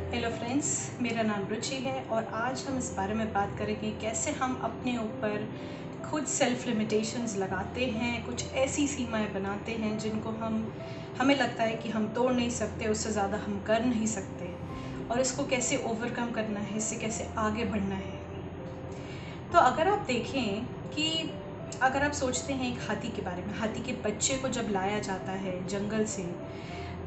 Hello friends, मेरा नाम रुचि है और आज हम इस बारे में बात करेंगे कैसे हम अपने ऊपर खुद सेल्फ लिमिटेशंस लगाते हैं, कुछ ऐसी सीमाएं बनाते हैं जिनको हमें लगता है कि हम तोड़ नहीं सकते, उससे ज़्यादा हम कर नहीं सकते और इसको कैसे ओवरकम करना है, इससे कैसे आगे बढ़ना है। तो अगर आप देखें कि अगर आप सोचते हैं एक हाथी के बारे में, हाथी के बच्चे को जब लाया जाता है जंगल से,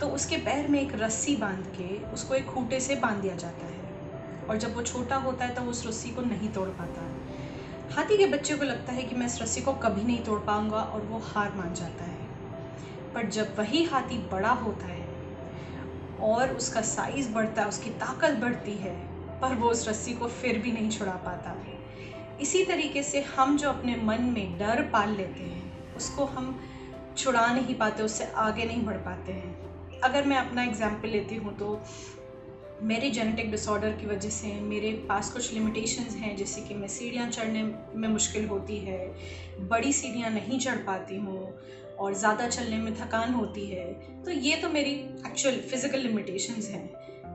तो उसके पैर में एक रस्सी बांध के उसको एक खूंटे से बांध दिया जाता है और जब वो छोटा होता है तो वो उस रस्सी को नहीं तोड़ पाता है। हाथी के बच्चे को लगता है कि मैं इस रस्सी को कभी नहीं तोड़ पाऊंगा और वो हार मान जाता है। पर जब वही हाथी बड़ा होता है और उसका साइज बढ़ता है, उसकी ताकत बढ़ती है, पर वो उस रस्सी को फिर भी नहीं छुड़ा पाता। इसी तरीके से हम जो अपने मन में डर पाल लेते हैं उसको हम छुड़ा नहीं पाते, उससे आगे नहीं बढ़ पाते हैं। अगर मैं अपना एग्जाम्पल लेती हूँ तो मेरे जेनेटिक डिसऑर्डर की वजह से मेरे पास कुछ लिमिटेशंस हैं, जैसे कि मैं सीढ़ियाँ चढ़ने में मुश्किल होती है, बड़ी सीढ़ियाँ नहीं चढ़ पाती हूँ और ज़्यादा चलने में थकान होती है। तो ये तो मेरी एक्चुअल फिज़िकल लिमिटेशंस हैं।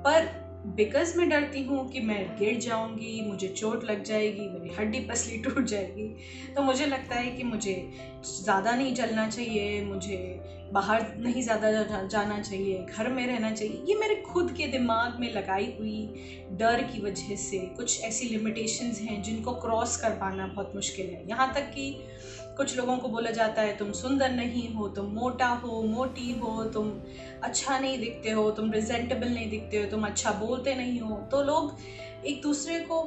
पर बिकॉज़ मैं डरती हूँ कि मैं गिर जाऊँगी, मुझे चोट लग जाएगी, मेरी हड्डी पसली टूट जाएगी, तो मुझे लगता है कि मुझे ज़्यादा नहीं चलना चाहिए, मुझे बाहर नहीं ज़्यादा जाना चाहिए, घर में रहना चाहिए। ये मेरे खुद के दिमाग में लगाई हुई डर की वजह से कुछ ऐसी लिमिटेशंस हैं जिनको क्रॉस कर पाना बहुत मुश्किल है। यहाँ तक कि कुछ लोगों को बोला जाता है तुम सुंदर नहीं हो, तुम मोटा हो, मोटी हो, तुम अच्छा नहीं दिखते हो, तुम प्रेजेंटेबल नहीं दिखते हो, तुम अच्छा बोलते नहीं हो। तो लोग एक दूसरे को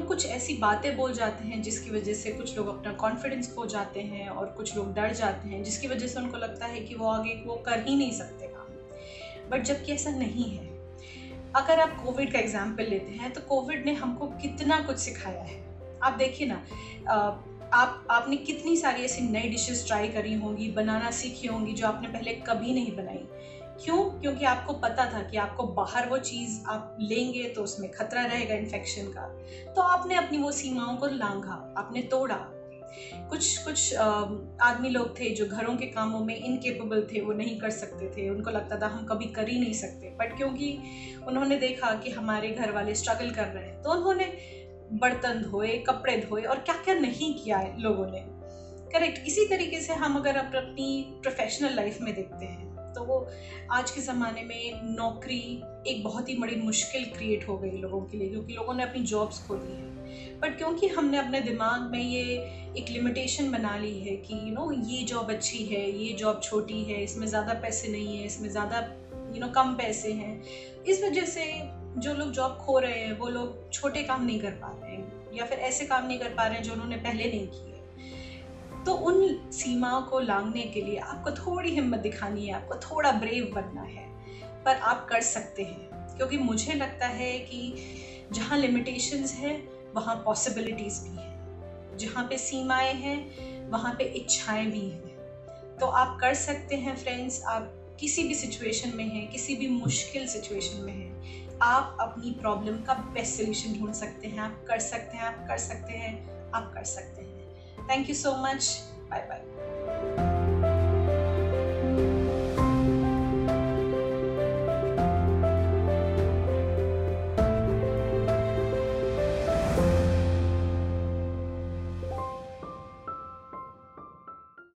कुछ ऐसी बातें बोल जाते हैं जिसकी वजह से कुछ लोग अपना कॉन्फिडेंस खो जाते हैं और कुछ लोग डर जाते हैं, जिसकी वजह से उनको लगता है कि वो आगे वो कर ही नहीं सकते काम। बट जबकि ऐसा नहीं है। अगर आप कोविड का एग्जाम्पल लेते हैं तो कोविड ने हमको कितना कुछ सिखाया है। आप देखिए ना, आपने कितनी सारी ऐसी नई डिशेस ट्राई करी होंगी, बनाना सीखी होंगी जो आपने पहले कभी नहीं बनाई। क्यों? क्योंकि आपको पता था कि आपको बाहर वो चीज़ आप लेंगे तो उसमें खतरा रहेगा इन्फेक्शन का। तो आपने अपनी वो सीमाओं को लांघा, आपने तोड़ा। कुछ आदमी लोग थे जो घरों के कामों में इनकेपेबल थे, वो नहीं कर सकते थे, उनको लगता था हम कभी कर ही नहीं सकते। बट क्योंकि उन्होंने देखा कि हमारे घर वाले स्ट्रगल कर रहे हैं तो उन्होंने बर्तन धोए, कपड़े धोए और क्या क्या नहीं किया है लोगों ने। करेक्ट। इसी तरीके से हम अगर अपनी प्रोफेशनल लाइफ में देखते हैं तो वो आज के ज़माने में नौकरी एक बहुत ही बड़ी मुश्किल क्रिएट हो गई लोगों के लिए, क्योंकि लोगों ने अपनी जॉब्स खो दी है। बट क्योंकि हमने अपने दिमाग में ये एक लिमिटेशन बना ली है कि ये जॉब अच्छी है, ये जॉब छोटी है, इसमें ज़्यादा पैसे नहीं है, इसमें ज़्यादा कम पैसे हैं, इस वजह से जो लोग जॉब खो रहे हैं वो लोग छोटे काम नहीं कर पा रहे हैं या फिर ऐसे काम नहीं कर पा रहे हैं जो उन्होंने पहले नहीं किए। तो उन सीमाओं को लांघने के लिए आपको थोड़ी हिम्मत दिखानी है, आपको थोड़ा ब्रेव बनना है। पर आप कर सकते हैं, क्योंकि मुझे लगता है कि जहाँ लिमिटेशंस है वहाँ पॉसिबिलिटीज़ भी हैं, जहाँ पे सीमाएं हैं वहाँ पे इच्छाएं भी हैं। तो आप कर सकते हैं फ्रेंड्स। आप किसी भी सिचुएशन में हैं, किसी भी मुश्किल सिचुएशन में हैं, आप अपनी प्रॉब्लम का बेस्ट सोल्यूशन ढूंढ सकते हैं। आप कर सकते हैं, आप कर सकते हैं, आप कर सकते हैं। Thank you so much. Bye bye.